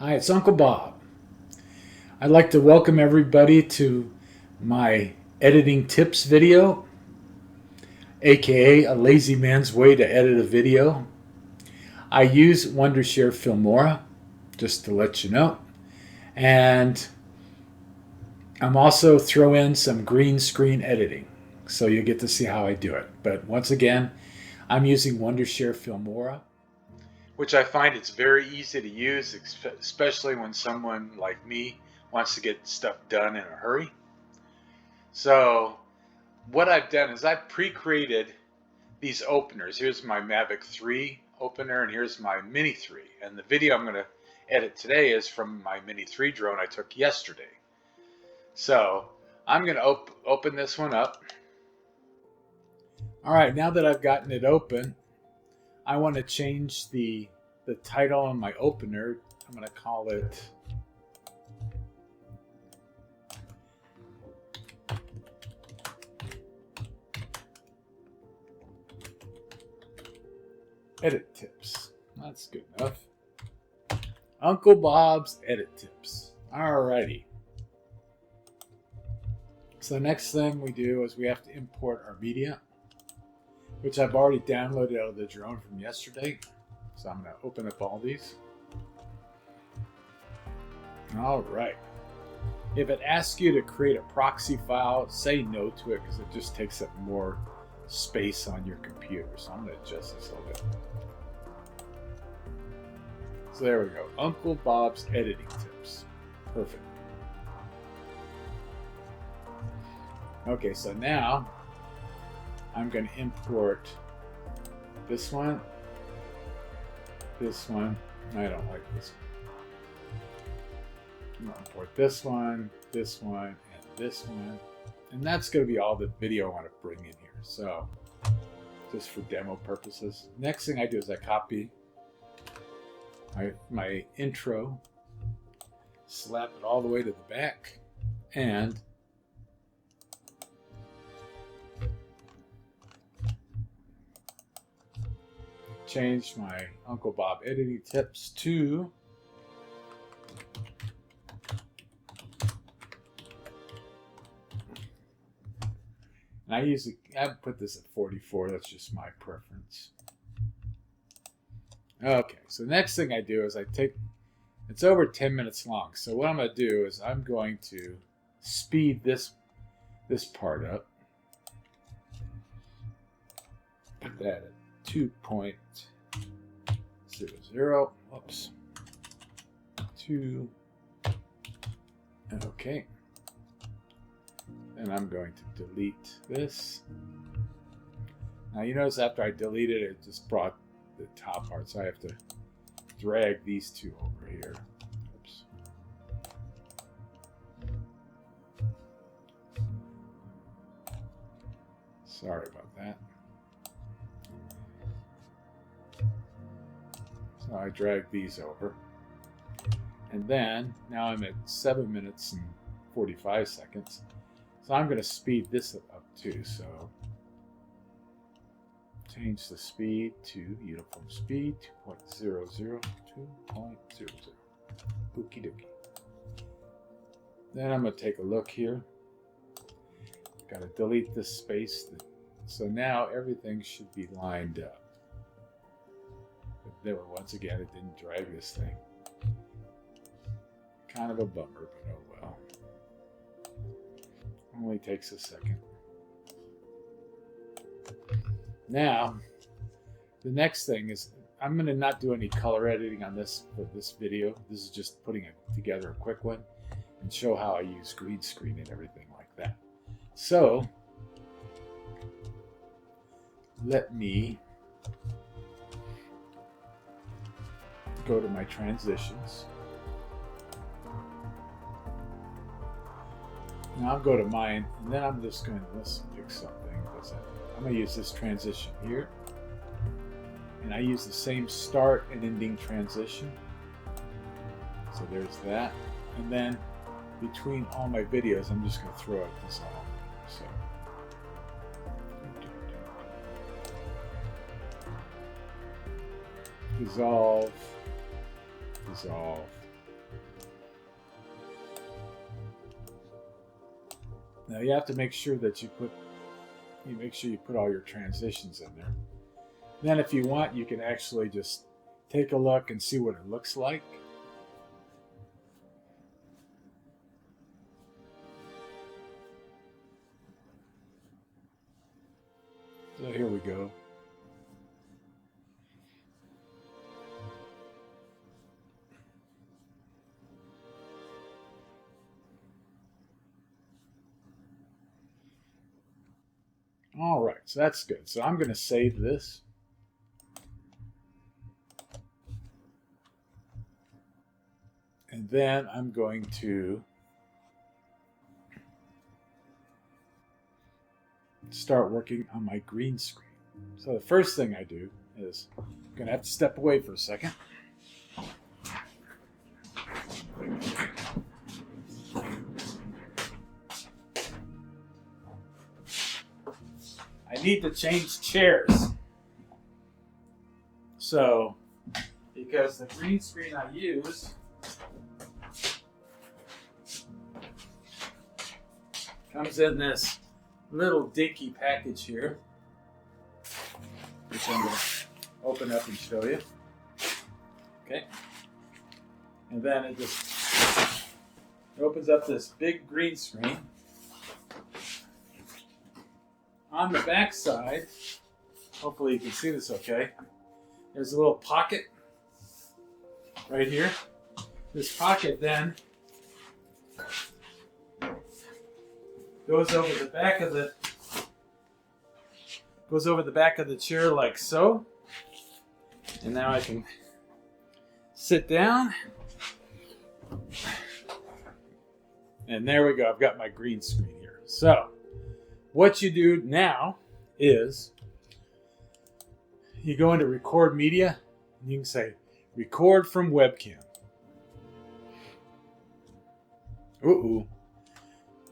Hi, it's Uncle Bob. I'd like to welcome everybody to my editing tips video, aka a lazy man's way to edit a video. I use Wondershare Filmora, just to let you know. And I'm also throw in some green screen editing, so you get to see how I do it. But once again, I'm using Wondershare Filmora, which I find it's very easy to use, especially when someone like me wants to get stuff done in a hurry. So what I've done is I've pre-created these openers. Here's my Mavic 3 opener, and here's my Mini 3. And the video I'm going to edit today is from my Mini 3 drone I took yesterday. So I'm going to open this one up. All right, now that I've gotten it open, I want to change the title on my opener. I'm going to call it Edit Tips. That's good enough. Uncle Bob's Edit Tips. Alrighty. So the next thing we do is we have to import our media, which I've already downloaded out of the drone from yesterday. So I'm going to open up all these. All right. If it asks you to create a proxy file, say no to it because it just takes up more space on your computer. So I'm going to adjust this a little bit. So there we go. Uncle Bob's Editing Tips. Perfect. Okay, so now I'm going to import this one. This one. I don't like this one. I'm going to import this one, and this one. And that's going to be all the video I want to bring in here. So, just for demo purposes. Next thing I do is I copy my intro, slap it all the way to the back, and change my Uncle Bob editing tips to I put this at 44. That's just my preference. Okay, so the next thing I do is it's over 10 minutes long. So what I'm going to do is I'm going to speed this part up. Put that at 2.00. Whoops. 2. Okay. And I'm going to delete this. Now you notice after I deleted it, it just brought the top part, so I have to drag these two over here. Oops. Sorry about that. So I drag these over. And then, now I'm at 7 minutes and 45 seconds. So I'm going to speed this up too. So change the speed to uniform speed 2.00, 2.00. Okie dokie. Then I'm going to take a look here. Got to delete this space. So now everything should be lined up. But there, once again, it didn't drag this thing. Kind of a bummer, but oh well. Only takes a second. Now, the next thing is I'm going to not do any color editing on this for this video. This is just putting it together a quick one and show how I use green screen and everything like that. So, let me go to my transitions. Now I'll go to mine, and then I'm just going to, let's pick something. I'm going to use this transition here. And I use the same start and ending transition. So there's that. And then between all my videos, I'm just going to throw out this all. So dissolve, dissolve, Now you have to make sure that you put all your transitions in there. Then if you want, you can actually just take a look and see what it looks like. So here we go. All right, so that's good. So I'm going to save this. And then I'm going to start working on my green screen. So the first thing I do is I'm going to have to step away for a second. I need to change chairs. So, because the green screen I use comes in this little dinky package here, which I'm going to open up and show you. Okay. And then it just opens up this big green screen. On the back side, hopefully you can see this okay, there's a little pocket right here. This pocket then goes over the back of the chair like so. And now I can sit down. And there we go. I've got my green screen here. So what you do now is you go into record media and you can say record from webcam. Ooh.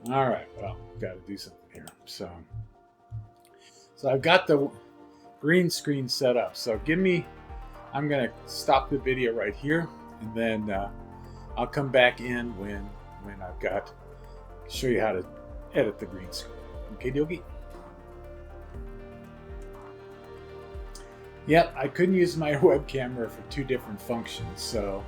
All right, well, got to do something here. So I've got the green screen set up. So I'm going to stop the video right here, and then I'll come back in when I've got, show you how to edit the green screen. Okay, dokie. Yep, I couldn't use my web camera for two different functions. So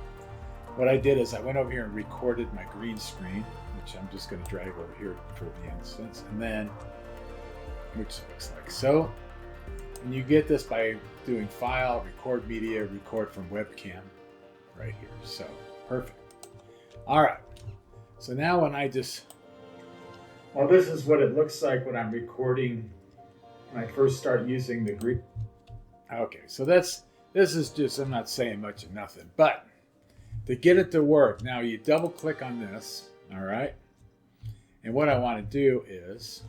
what I did is I went over here and recorded my green screen, which I'm just going to drag over here for the instance, and then, which looks like so. And you get this by doing File, Record Media, Record from Webcam right here. So, perfect. All right. So now when I just, well, this is what it looks like when I'm recording, when I first start using the green. Okay, so this is just, I'm not saying much of nothing, but to get it to work, now you double click on this, all right? And what I want to do is,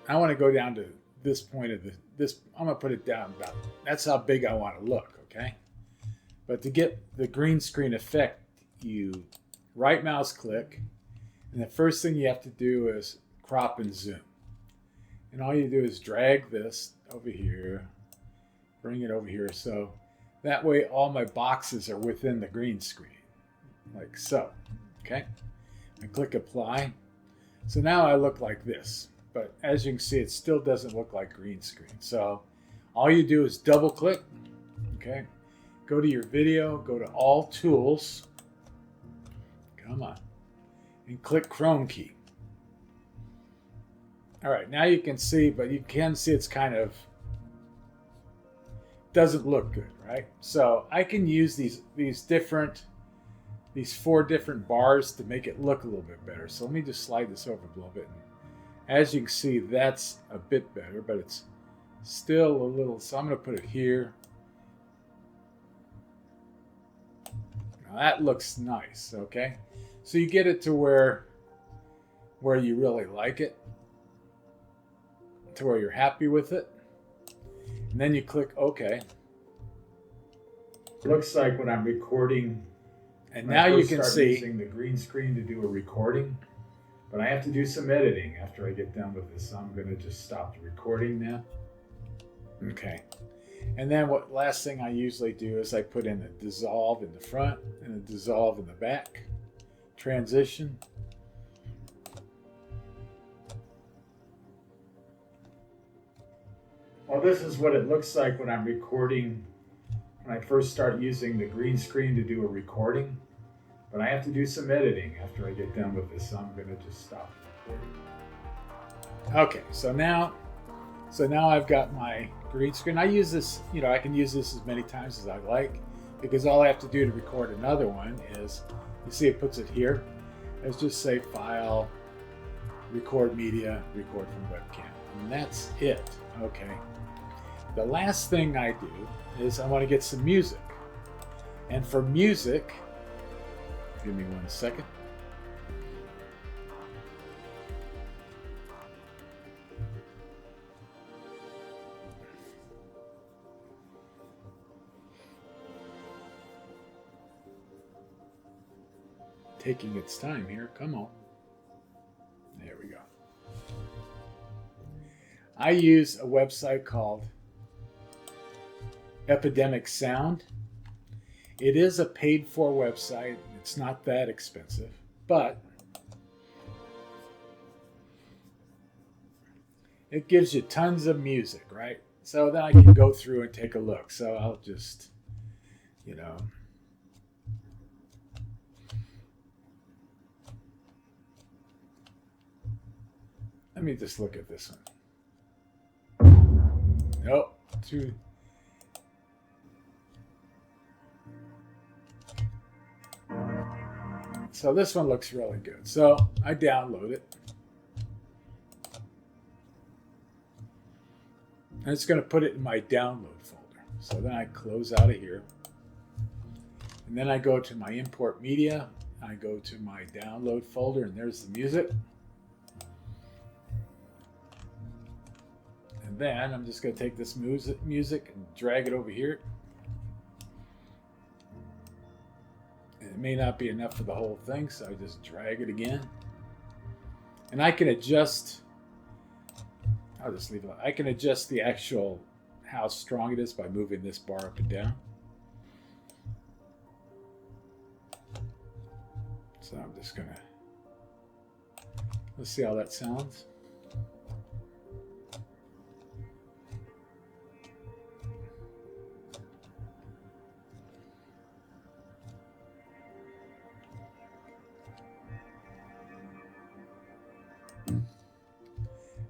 I want to go down to this point of this, I'm going to put it down about, that's how big I want to look, okay? But to get the green screen effect, you right mouse click, and the first thing you have to do is crop and zoom. And all you do is drag this over here, bring it over here, so that way all my boxes are within the green screen, like so, okay? I click apply. So now I look like this, but as you can see, it still doesn't look like green screen. So all you do is double click, okay? Go to your video, go to all tools, come on, and click Chrome key. All right, now you can see, but you can see it's kind of, doesn't look good, right? So I can use these four different bars to make it look a little bit better. So let me just slide this over a little bit. And as you can see, that's a bit better, but it's still a little, so I'm gonna put it here. Now that looks nice, okay? So you get it to where you really like it, to where you're happy with it. And then you click OK. Looks like when I'm recording, and now you can see using the green screen to do a recording, but I have to do some editing after I get done with this. So I'm going to just stop the recording now. Okay. And then last thing I usually do is I put in a dissolve in the front and a dissolve in the back. transition. Well, this is what it looks like when I'm recording, when I first start using the green screen to do a recording. But I have to do some editing after I get done with this, so I'm going to just stop recording. Okay, so now I've got my green screen. I use this, I can use this as many times as I like, because all I have to do to record another one is, you see it puts it here. Let's just say File, Record Media, Record from Webcam. And that's it. Okay. The last thing I do is I want to get some music. And for music, give me 1 second. Taking its time here. Come on. There we go. I use a website called Epidemic Sound. It is a paid-for website. It's not that expensive, but it gives you tons of music, right? So then I can go through and take a look. So I'll just, let me just look at this one. Nope, too. So this one looks really good. So I download it. And it's going to put it in my download folder. So then I close out of here. And then I go to my import media. I go to my download folder, and there's the music. And then I'm just going to take this music and drag it over here. It may not be enough for the whole thing, so I just drag it again. And I can adjust, I'll just leave it. I can adjust the actual, how strong it is by moving this bar up and down. So I'm just gonna, let's see how that sounds.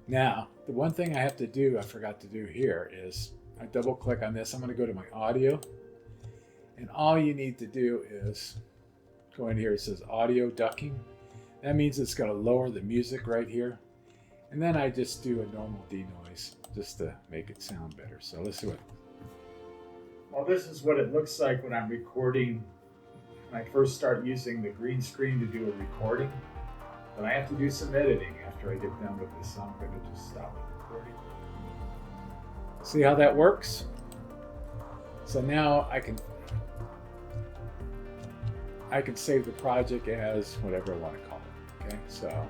Now, the one thing I have to do, I forgot to do here, is I double click on this. I'm going to go to my audio. And all you need to do is go in here. It says audio ducking. That means it's going to lower the music right here. And then I just do a normal denoise just to make it sound better. So let's do it. Well, this is what it looks like when I'm recording. When I first start using the green screen to do a recording. But I have to do some editing after I get done with this, so I'm going to just stop recording. See how that works? So now I can save the project as whatever I want to call it. Okay, so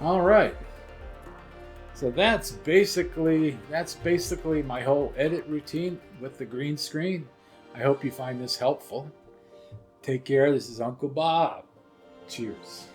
all right. So that's basically my whole edit routine with the green screen. I hope you find this helpful. Take care. This is Uncle Bob. Cheers.